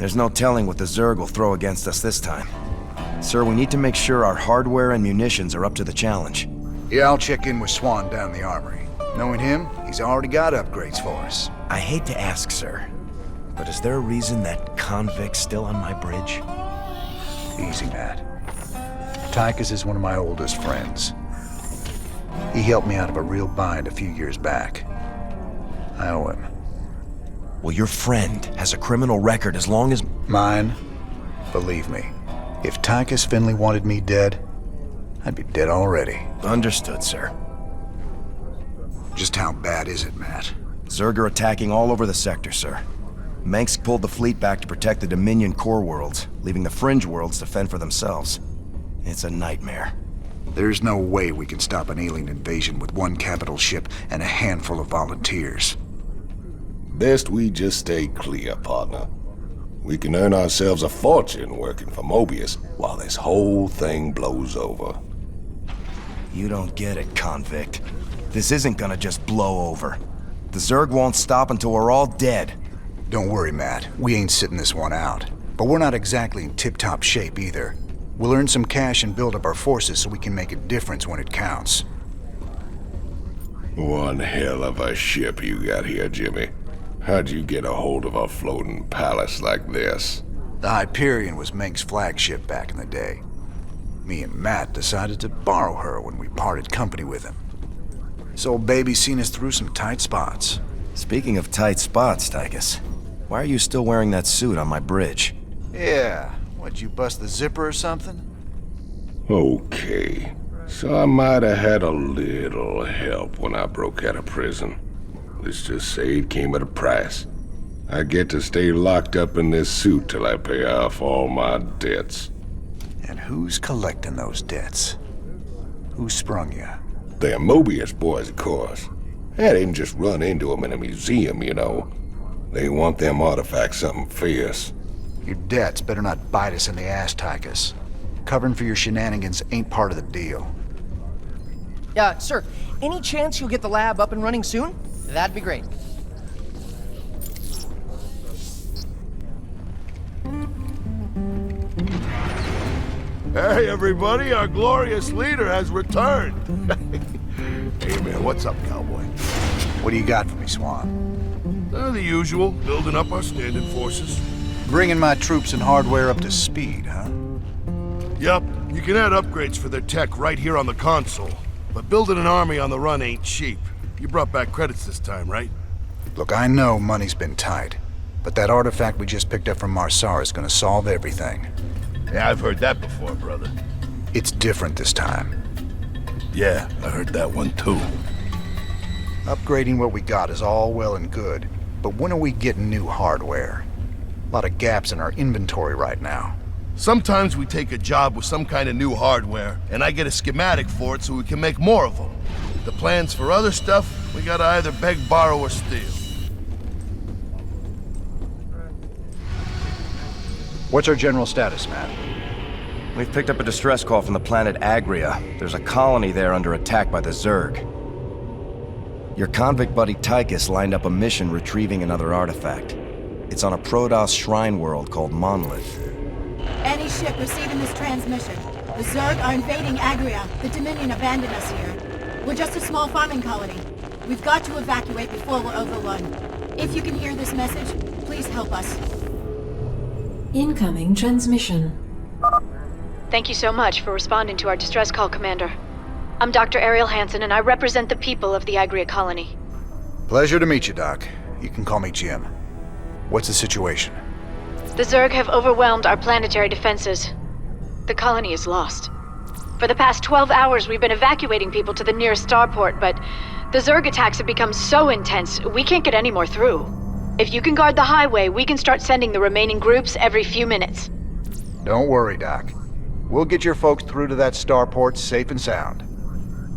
There's no telling what the Zerg will throw against us this time. Sir, we need to make sure our hardware and munitions are up to the challenge. Yeah, I'll check in with Swan down the armory. Knowing him, he's already got upgrades for us. I hate to ask, sir, but is there a reason that convict's still on my bridge? Easy, Matt. Tychus is one of my oldest friends. He helped me out of a real bind a few years back. I owe him. Well, your friend has a criminal record as long as... Mine? Believe me, if Tychus Finley wanted me dead, I'd be dead already. Understood, sir. Just how bad is it, Matt? Zerg are attacking all over the sector, sir. Mengsk pulled the fleet back to protect the Dominion core worlds, leaving the fringe worlds to fend for themselves. It's a nightmare. There's no way we can stop an alien invasion with one capital ship and a handful of volunteers. Best we just stay clear, partner. We can earn ourselves a fortune working for Mobius while this whole thing blows over. You don't get it, convict. This isn't gonna just blow over. The Zerg won't stop until we're all dead. Don't worry, Matt. We ain't sitting this one out. But we're not exactly in tip-top shape either. We'll earn some cash and build up our forces so we can make a difference when it counts. One hell of a ship you got here, Jimmy. How'd you get a hold of a floating palace like this? The Hyperion was Mengsk's flagship back in the day. Me and Matt decided to borrow her when we parted company with him. This old baby's seen us through some tight spots. Speaking of tight spots, Tychus, why are you still wearing that suit on my bridge? Yeah, what'd you bust the zipper or something? Okay, so I might have had a little help when I broke out of prison. Let's just say it came at a price. I get to stay locked up in this suit till I pay off all my debts. And who's collecting those debts? Who sprung you? They're Mobius boys, of course. I didn't just run into them in a museum, you know. They want them artifacts something fierce. Your debts better not bite us in the ass, Tychus. Covering for your shenanigans ain't part of the deal. Sir, any chance you'll get the lab up and running soon? That'd be great. Hey, everybody, our glorious leader has returned. Hey, man, what's up, cowboy? What do you got for me, Swan? The usual, building up our standard forces. Bringing my troops and hardware up to speed, huh? Yup, you can add upgrades for their tech right here on the console. But building an army on the run ain't cheap. You brought back credits this time, right? Look, I know money's been tight, but that artifact we just picked up from Marsar is gonna solve everything. Yeah, I've heard that before, brother. It's different this time. Yeah, I heard that one too. Upgrading what we got is all well and good, but when are we getting new hardware? A lot of gaps in our inventory right now. Sometimes we take a job with some kind of new hardware, and I get a schematic for it so we can make more of them. The plans for other stuff, we gotta either beg, borrow, or steal. What's our general status, Matt? We've picked up a distress call from the planet Agria. There's a colony there under attack by the Zerg. Your convict buddy Tychus lined up a mission retrieving another artifact. It's on a Protoss shrine world called Monolith. Any ship receiving this transmission. The Zerg are invading Agria. The Dominion abandoned us here. We're just a small farming colony. We've got to evacuate before we're overrun. If you can hear this message, please help us. Incoming transmission. Thank you so much for responding to our distress call, Commander. I'm Dr. Ariel Hansen, and I represent the people of the Agria colony. Pleasure to meet you, Doc. You can call me Jim. What's the situation? The Zerg have overwhelmed our planetary defenses. The colony is lost. For the past 12 hours, we've been evacuating people to the nearest starport, but the Zerg attacks have become so intense, we can't get any more through. If you can guard the highway, we can start sending the remaining groups every few minutes. Don't worry, Doc. We'll get your folks through to that starport safe and sound.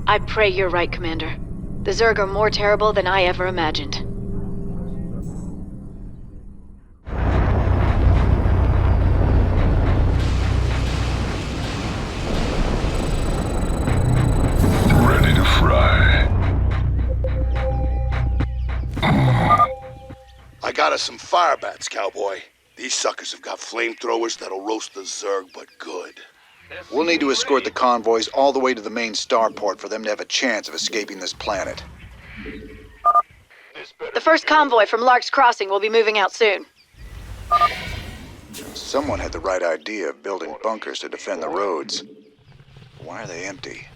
I pray you're right, Commander. The Zerg are more terrible than I ever imagined. Ready to fry. I got us some fire bats, cowboy. These suckers have got flamethrowers that'll roast the Zerg, but good. We'll need to escort the convoys all the way to the main starport for them to have a chance of escaping this planet. The first convoy from Lark's Crossing will be moving out soon. Someone had the right idea of building bunkers to defend the roads. Why are they empty?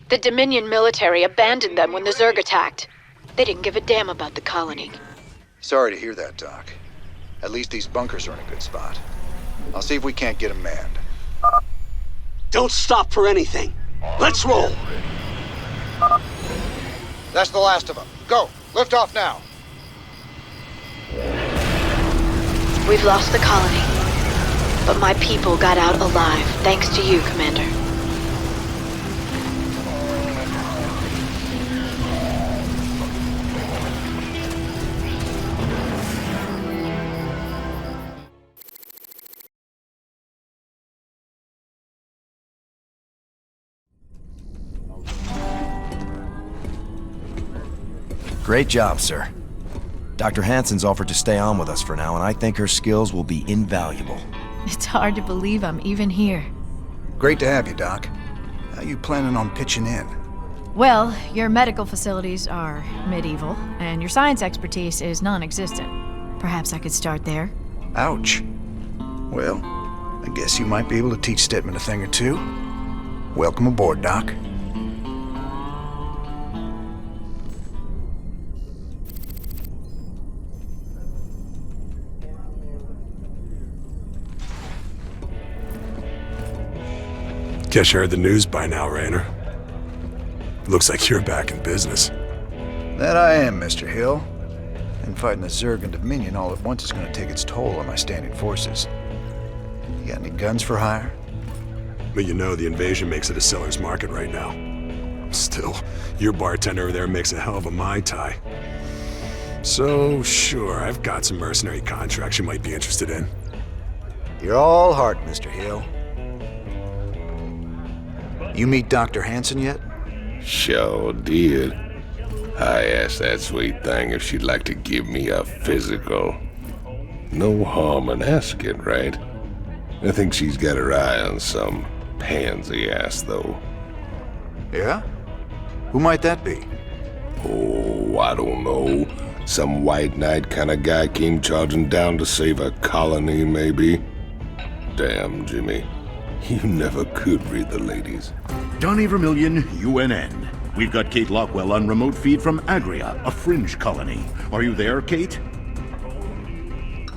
The Dominion military abandoned them when the Zerg attacked. They didn't give a damn about the colony. Sorry to hear that, Doc. At least these bunkers are in a good spot. I'll see if we can't get them manned. Don't stop for anything. Let's roll. That's the last of them. Go! Lift off now! We've lost the colony. But my people got out alive, thanks to you, Commander. Great job, sir. Dr. Hansen's offered to stay on with us for now, and I think her skills will be invaluable. It's hard to believe I'm even here. Great to have you, Doc. How you planning on pitching in? Well, your medical facilities are medieval, and your science expertise is non-existent. Perhaps I could start there. Ouch. Well, I guess you might be able to teach Stedman a thing or two. Welcome aboard, Doc. Guess you heard the news by now, Raynor. Looks like you're back in business. That I am, Mr. Hill. And fighting the Zerg and Dominion all at once is going to take its toll on my standing forces. You got any guns for hire? But you know the invasion makes it a seller's market right now. Still, your bartender over there makes a hell of a Mai Tai. So, sure, I've got some mercenary contracts you might be interested in. You're all heart, Mr. Hill. You meet Dr. Hansen yet? Sure did. I asked that sweet thing if she'd like to give me a physical. No harm in asking, right? I think she's got her eye on some pansy ass, though. Yeah? Who might that be? Oh, I don't know. Some white knight kind of guy came charging down to save a colony, maybe? Damn, Jimmy. You never could read the ladies. Donnie Vermillion, UNN. We've got Kate Lockwell on remote feed from Agria, a fringe colony. Are you there, Kate?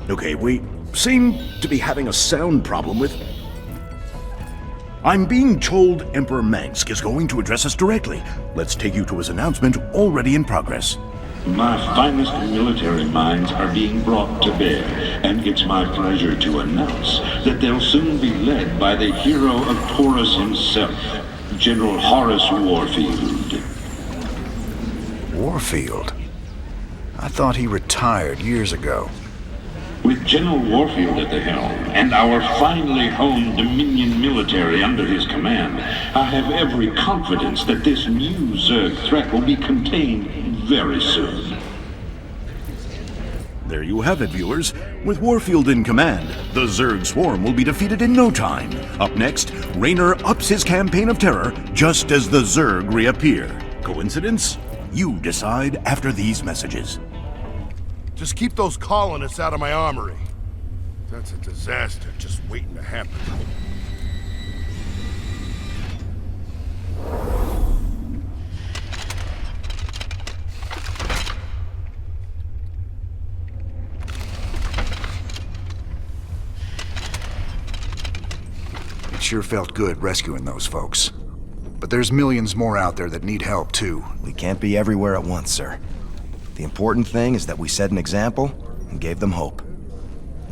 Okay, we seem to be having a sound problem with... I'm being told Emperor Mengsk is going to address us directly. Let's take you to his announcement, already in progress. My finest military minds are being brought to bear, and it's my pleasure to announce that they'll soon be led by the hero of Taurus himself, General Horace Warfield. Warfield? I thought he retired years ago. With General Warfield at the helm, and our finely honed Dominion military under his command, I have every confidence that this new Zerg threat will be contained very soon. There you have it, viewers. With Warfield in command, the Zerg swarm will be defeated in no time. Up next, Raynor ups his campaign of terror just as the Zerg reappear. Coincidence? You decide after these messages. Just keep those colonists out of my armory. That's a disaster just waiting to happen. It sure felt good rescuing those folks. But there's millions more out there that need help, too. We can't be everywhere at once, sir. The important thing is that we set an example and gave them hope.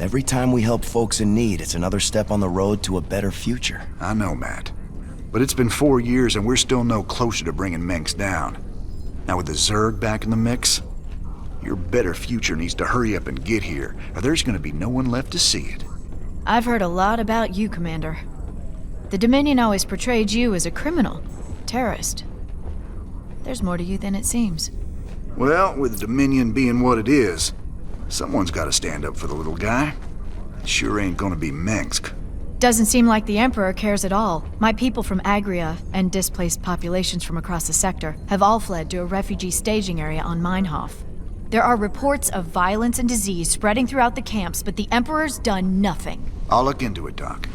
Every time we help folks in need, it's another step on the road to a better future. I know, Matt. But it's been 4 years and we're still no closer to bringing Mengsk down. Now with the Zerg back in the mix, your better future needs to hurry up and get here, or there's gonna be no one left to see it. I've heard a lot about you, Commander. The Dominion always portrayed you as a criminal, terrorist. There's more to you than it seems. Well, with Dominion being what it is, someone's got to stand up for the little guy. Sure ain't gonna be Minsk. Doesn't seem like the Emperor cares at all. My people from Agria and displaced populations from across the sector have all fled to a refugee staging area on Meinhof. There are reports of violence and disease spreading throughout the camps, but the Emperor's done nothing. I'll look into it, Doc.